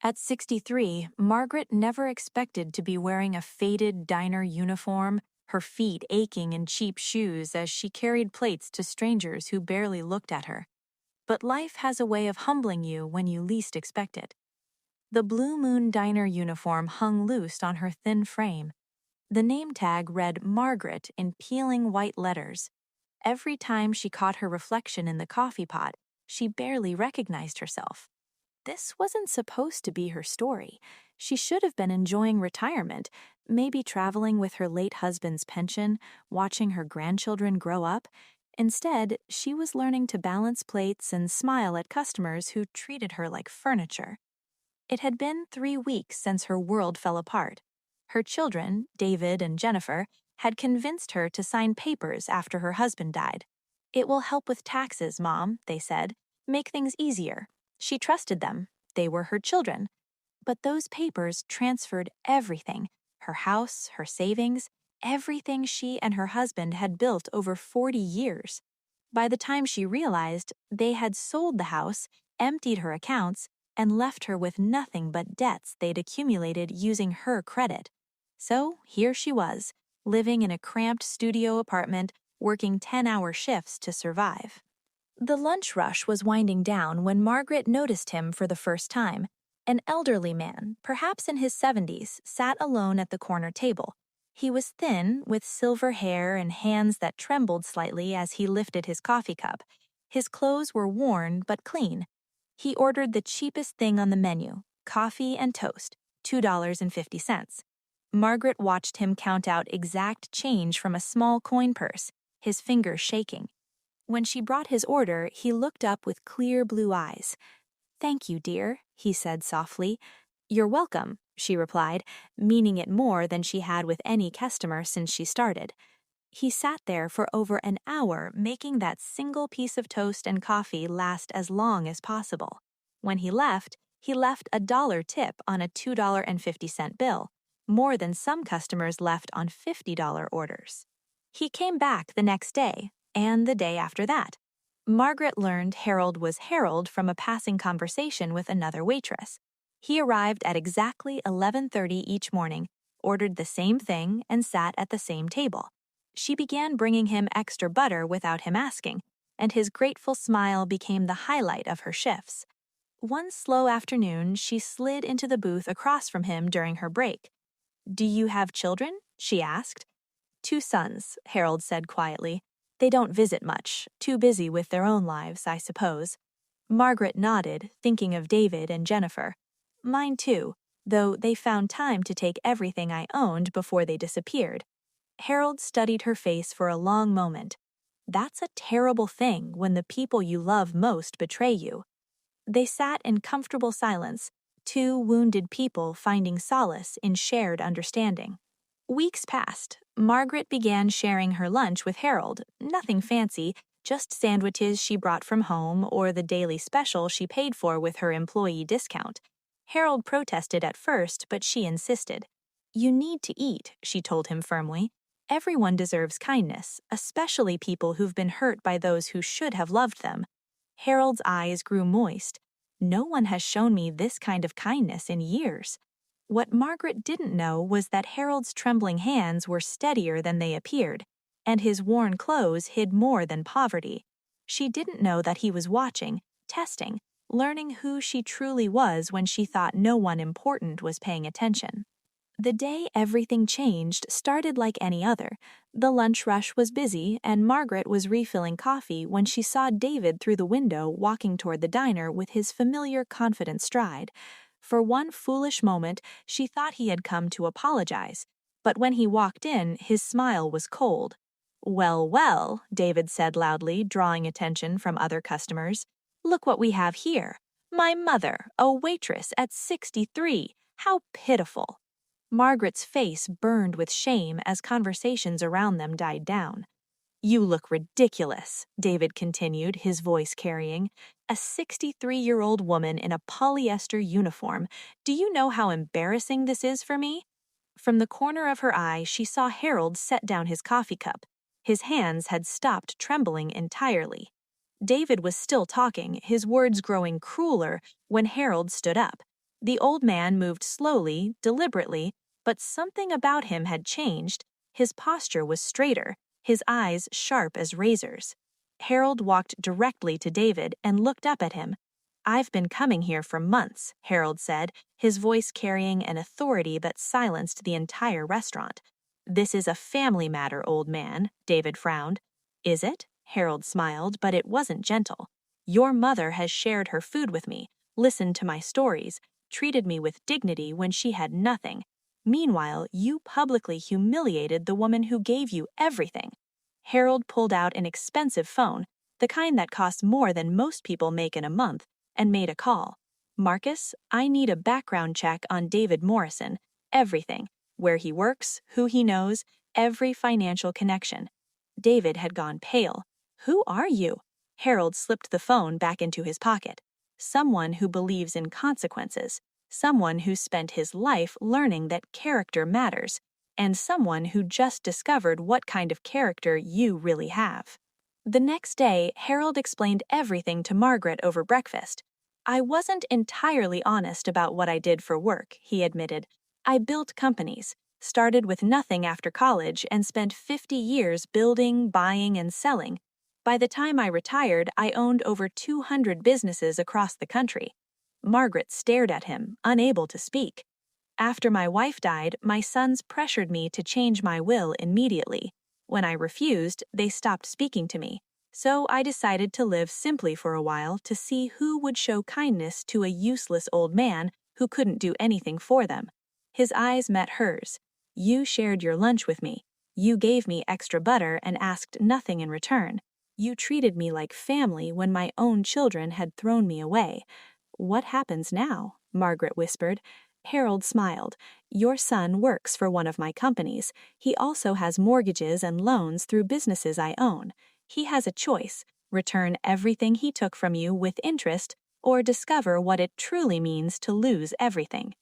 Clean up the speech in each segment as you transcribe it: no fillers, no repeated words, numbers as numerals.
At 63, Margaret never expected to be wearing a faded diner uniform, her feet aching in cheap shoes as she carried plates to strangers who barely looked at her. But life has a way of humbling you when you least expect it. The Blue Moon Diner uniform hung loose on her thin frame. The name tag read Margaret in peeling white letters. Every time she caught her reflection in the coffee pot, she barely recognized herself. This wasn't supposed to be her story. She should have been enjoying retirement, maybe traveling with her late husband's pension, watching her grandchildren grow up. Instead, she was learning to balance plates and smile at customers who treated her like furniture. It had been 3 weeks since her world fell apart. Her children, David and Jennifer, had convinced her to sign papers after her husband died. "It will help with taxes, Mom," they said. "Make things easier." She trusted them. They were her children. But those papers transferred everything, her house, her savings, everything she and her husband had built over 40 years. By the time she realized, they had sold the house, emptied her accounts, and left her with nothing but debts they'd accumulated using her credit. So here she was, living in a cramped studio apartment, working 10-hour shifts to survive. The lunch rush was winding down when Margaret noticed him for the first time. An elderly man, perhaps in his 70s, sat alone at the corner table. He was thin, with silver hair and hands that trembled slightly as he lifted his coffee cup. His clothes were worn but clean. He ordered the cheapest thing on the menu, coffee and toast, $2.50. Margaret watched him count out exact change from a small coin purse, his fingers shaking. When she brought his order, he looked up with clear blue eyes. "Thank you, dear," he said softly. "You're welcome," she replied, meaning it more than she had with any customer since she started. He sat there for over an hour making that single piece of toast and coffee last as long as possible. When he left a dollar tip on a $2.50 bill, more than some customers left on $50 orders. He came back the next day, and the day after that. Margaret learned Harold was Harold from a passing conversation with another waitress. He arrived at exactly 11:30 each morning, ordered the same thing, and sat at the same table. She began bringing him extra butter without him asking, and his grateful smile became the highlight of her shifts. One slow afternoon, she slid into the booth across from him during her break. "Do you have children?" she asked. "Two sons," Harold said quietly. "They don't visit much, too busy with their own lives, I suppose." Margaret nodded, thinking of David and Jennifer. "Mine too, though they found time to take everything I owned before they disappeared." Harold studied her face for a long moment. "That's a terrible thing when the people you love most betray you." They sat in comfortable silence, two wounded people finding solace in shared understanding. Weeks passed. Margaret began sharing her lunch with Harold, nothing fancy, just sandwiches she brought from home or the daily special she paid for with her employee discount. Harold protested at first, but she insisted. "You need to eat," she told him firmly. "Everyone deserves kindness, especially people who've been hurt by those who should have loved them." Harold's eyes grew moist. "No one has shown me this kind of kindness in years." What Margaret didn't know was that Harold's trembling hands were steadier than they appeared, and his worn clothes hid more than poverty. She didn't know that he was watching, testing, learning who she truly was when she thought no one important was paying attention. The day everything changed started like any other. The lunch rush was busy, and Margaret was refilling coffee when she saw David through the window walking toward the diner with his familiar confident stride. For one foolish moment, she thought he had come to apologize, but when he walked in, his smile was cold. "Well, well," David said loudly, drawing attention from other customers. "Look what we have here. My mother, a waitress at 63. How pitiful." Margaret's face burned with shame as conversations around them died down. "You look ridiculous," David continued, his voice carrying. "A 63-year-old woman in a polyester uniform. Do you know how embarrassing this is for me?" From the corner of her eye, she saw Harold set down his coffee cup. His hands had stopped trembling entirely. David was still talking, his words growing crueler, when Harold stood up. The old man moved slowly, deliberately, but something about him had changed. His posture was straighter, his eyes sharp as razors. Harold walked directly to David and looked up at him. "I've been coming here for months," Harold said, his voice carrying an authority that silenced the entire restaurant. "This is a family matter, old man," David frowned. "Is it?" Harold smiled, but it wasn't gentle. "Your mother has shared her food with me, listened to my stories, treated me with dignity when she had nothing. Meanwhile, you publicly humiliated the woman who gave you everything." Harold pulled out an expensive phone, the kind that costs more than most people make in a month, and made a call. "Marcus, I need a background check on David Morrison. Everything. Where he works, who he knows, every financial connection." David had gone pale. "Who are you?" Harold slipped the phone back into his pocket. "Someone who believes in consequences. Someone who spent his life learning that character matters. And someone who just discovered what kind of character you really have." The next day, Harold explained everything to Margaret over breakfast. "I wasn't entirely honest about what I did for work," he admitted. "I built companies, started with nothing after college, and spent 50 years building, buying, and selling. By the time I retired, I owned over 200 businesses across the country." Margaret stared at him, unable to speak. "After my wife died, my sons pressured me to change my will immediately. When I refused, they stopped speaking to me. So I decided to live simply for a while to see who would show kindness to a useless old man who couldn't do anything for them." His eyes met hers. "You shared your lunch with me. You gave me extra butter and asked nothing in return. You treated me like family when my own children had thrown me away." "What happens now?" Margaret whispered. Harold smiled. "Your son works for one of my companies. He also has mortgages and loans through businesses I own. He has a choice: return everything he took from you with interest, or discover what it truly means to lose everything."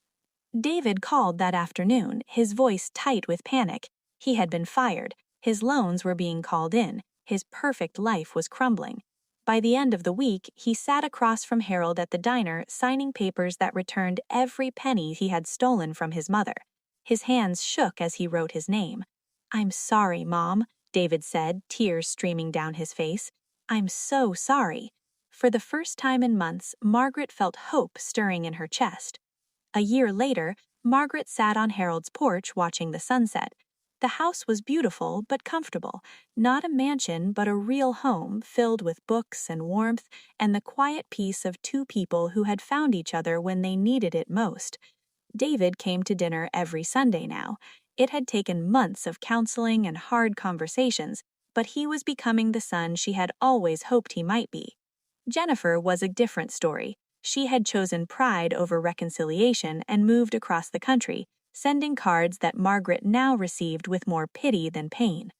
David called that afternoon, his voice tight with panic. He had been fired. His loans were being called in. His perfect life was crumbling. By the end of the week, he sat across from Harold at the diner, signing papers that returned every penny he had stolen from his mother. His hands shook as he wrote his name. "I'm sorry, Mom," David said, tears streaming down his face. "I'm so sorry." For the first time in months, Margaret felt hope stirring in her chest. A year later, Margaret sat on Harold's porch watching the sunset. The house was beautiful but comfortable, not a mansion but a real home filled with books and warmth and the quiet peace of two people who had found each other when they needed it most. David came to dinner every Sunday now. It had taken months of counseling and hard conversations, but he was becoming the son she had always hoped he might be. Jennifer was a different story. She had chosen pride over reconciliation and moved across the country, sending cards that Margaret now received with more pity than pain.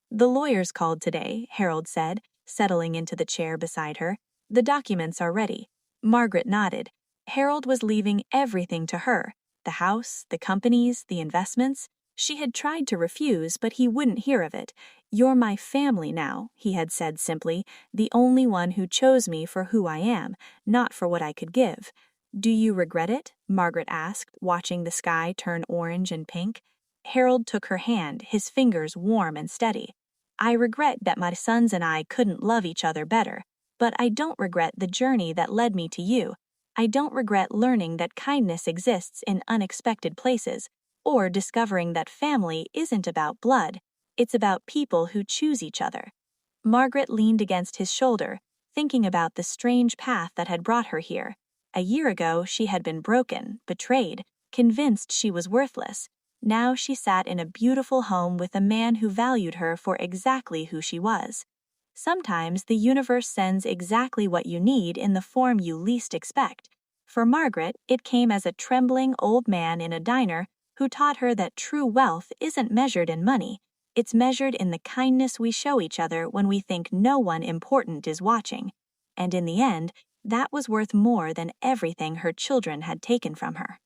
"The lawyers called today," Harold said, settling into the chair beside her. "The documents are ready." Margaret nodded. Harold was leaving everything to her: the house, the companies, the investments. She had tried to refuse, but he wouldn't hear of it. "You're my family now," he had said simply, "the only one who chose me for who I am, not for what I could give." "Do you regret it?" Margaret asked, watching the sky turn orange and pink. Harold took her hand, his fingers warm and steady. "I regret that my sons and I couldn't love each other better, but I don't regret the journey that led me to you. I don't regret learning that kindness exists in unexpected places, or discovering that family isn't about blood. It's about people who choose each other." Margaret leaned against his shoulder, thinking about the strange path that had brought her here. A year ago, she had been broken, betrayed, convinced she was worthless. Now she sat in a beautiful home with a man who valued her for exactly who she was. Sometimes the universe sends exactly what you need in the form you least expect. For Margaret, it came as a trembling old man in a diner who taught her that true wealth isn't measured in money. It's measured in the kindness we show each other when we think no one important is watching. And in the end, that was worth more than everything her children had taken from her.